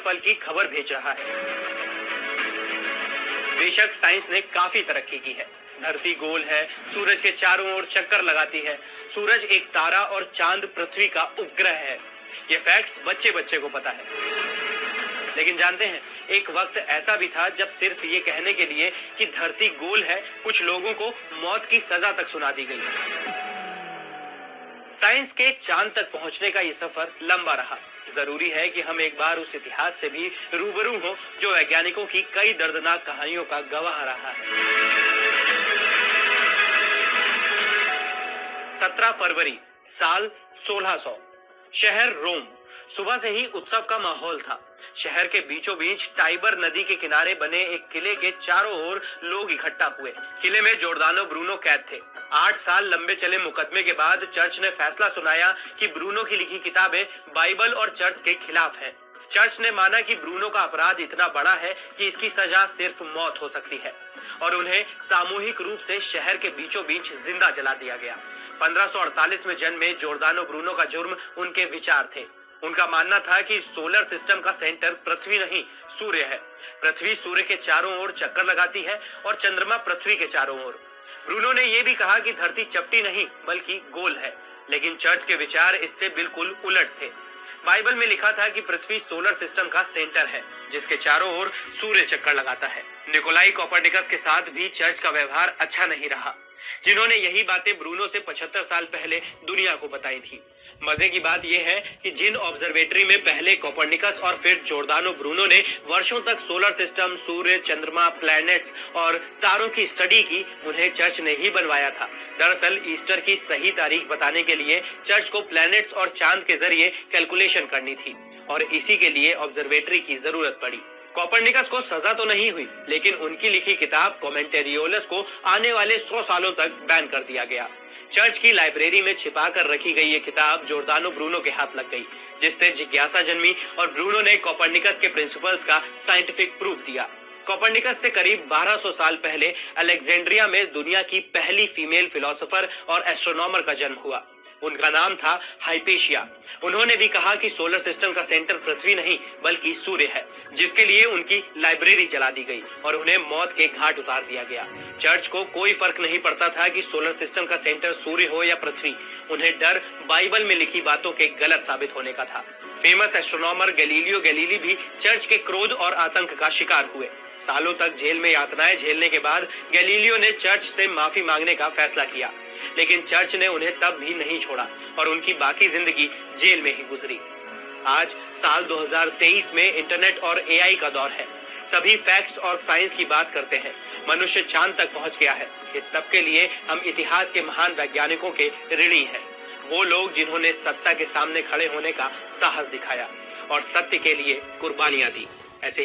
पल की खबर भेज रहा है। बेशक साइंस ने काफी तरक्की की है। धरती गोल है, सूरज के चारों ओर चक्कर लगाती है, सूरज एक तारा और चांद पृथ्वी का उपग्रह है। ये फैक्ट्स बच्चे बच्चे को पता है। लेकिन जानते हैं, एक वक्त ऐसा भी था जब सिर्फ ये कहने के लिए कि धरती गोल है, कुछ लोगों को मौत की सजा तक सुना दी गई। साइंस के चांद तक पहुंचने का ये सफर लंबा रहा। जरूरी है कि हम एक बार उस इतिहास से भी रूबरू हों जो वैज्ञानिकों की कई दर्दनाक कहानियों का गवाह रहा है। 17 फरवरी साल 1600, शहर रोम। सुबह से ही उत्सव का माहौल था। शहर के बीचों बीच टाइबर नदी के किनारे बने एक किले के चारों ओर लोग इकट्ठा हुए। किले में जोर्दानो ब्रूनो कैद थे। 8 साल लंबे चले मुकदमे के बाद चर्च ने फैसला सुनाया कि ब्रूनो की लिखी किताबें बाइबल और चर्च के खिलाफ हैं। चर्च ने माना कि ब्रूनो का अपराध इतना बड़ा है कि इसकी सजा सिर्फ मौत हो सकती है और उन्हें सामूहिक रूप से शहर के बीचों बीच जिंदा जला दिया गया। 1548 में जन्मे जोर्दानो ब्रूनो का जुर्म उनके विचार थे। उनका मानना था कि सोलर सिस्टम का सेंटर पृथ्वी नहीं, सूर्य है। पृथ्वी सूर्य के चारों ओर चक्कर लगाती है और चंद्रमा पृथ्वी के चारों ओर। ब्रूनो ने यह भी कहा कि धरती चपटी नहीं बल्कि गोल है, लेकिन चर्च के विचार इससे बिल्कुल उलट थे। बाइबल में लिखा था कि पृथ्वी सोलर सिस्टम का सेंटर है, जिसके चारों ओर सूर्य चक्कर लगाता है। निकोलाई कोपर्निकस के साथ भी चर्च का व्यवहार अच्छा नहीं रहा, जिन्होंने यही बातें ब्रूनो से 75 साल पहले दुनिया को बताई थी। मजे की बात यह है कि जिन ऑब्जर्वेटरी में पहले कोपर्निकस और फिर जोर्दानो ब्रूनो ने वर्षों तक सोलर सिस्टम, सूर्य, चंद्रमा, प्लैनेट्स और तारों की स्टडी की, उन्हें चर्च ने ही बनवाया था। दरअसल ईस्टर की सही तारीख बताने के लिए चर्च को प्लैनेट्स और चांद के जरिए कैलकुलेशन करनी थी और इसी के लिए ऑब्जर्वेटरी की जरूरत पड़ी। कोपर्निकस को सजा तो नहीं हुई, लेकिन उनकी लिखी किताब कॉमेंटेरियोलस को आने वाले 100 सालों तक बैन कर दिया गया। चर्च की लाइब्रेरी में छिपा कर रखी गई ये किताब जोर्दानो ब्रूनो के हाथ लग गई, जिससे जिज्ञासा जन्मी और ब्रूनो ने कोपर्निकस के प्रिंसिपल्स का साइंटिफिक प्रूफ दिया। कोपर्निकस से करीब 1200 साल पहले अलेक्जेंड्रिया में दुनिया की पहली फीमेल फिलोसोफर और एस्ट्रोनॉमर का जन्म हुआ। उनका नाम था हाइपेशिया। उन्होंने भी कहा कि सोलर सिस्टम का सेंटर पृथ्वी नहीं बल्कि सूर्य है, जिसके लिए उनकी लाइब्रेरी जला दी गई और उन्हें मौत के घाट उतार दिया गया। चर्च को कोई फर्क नहीं पड़ता था कि सोलर सिस्टम का सेंटर सूर्य हो या पृथ्वी। उन्हें डर बाइबल में लिखी बातों के गलत साबित होने का था। फेमस एस्ट्रोनॉमर गैलीलियो गैलीली भी चर्च के क्रोध और आतंक का शिकार हुए। सालों तक जेल में यातनाएं झेलने के बाद गैलीलियो ने चर्च से माफी मांगने का फैसला किया, लेकिन चर्च ने उन्हें तब भी नहीं छोड़ा और उनकी बाकी जिंदगी जेल में ही गुजरी। आज साल 2023 में इंटरनेट और एआई का दौर है। सभी फैक्ट्स और साइंस की बात करते हैं। मनुष्य चांद तक पहुंच गया है। इस सब के लिए हम इतिहास के महान वैज्ञानिकों के ऋणी हैं। वो लोग जिन्होंने सत्ता के सामने खड़े होने का साहस दिखाया और सत्य के लिए कुर्बानियां दी।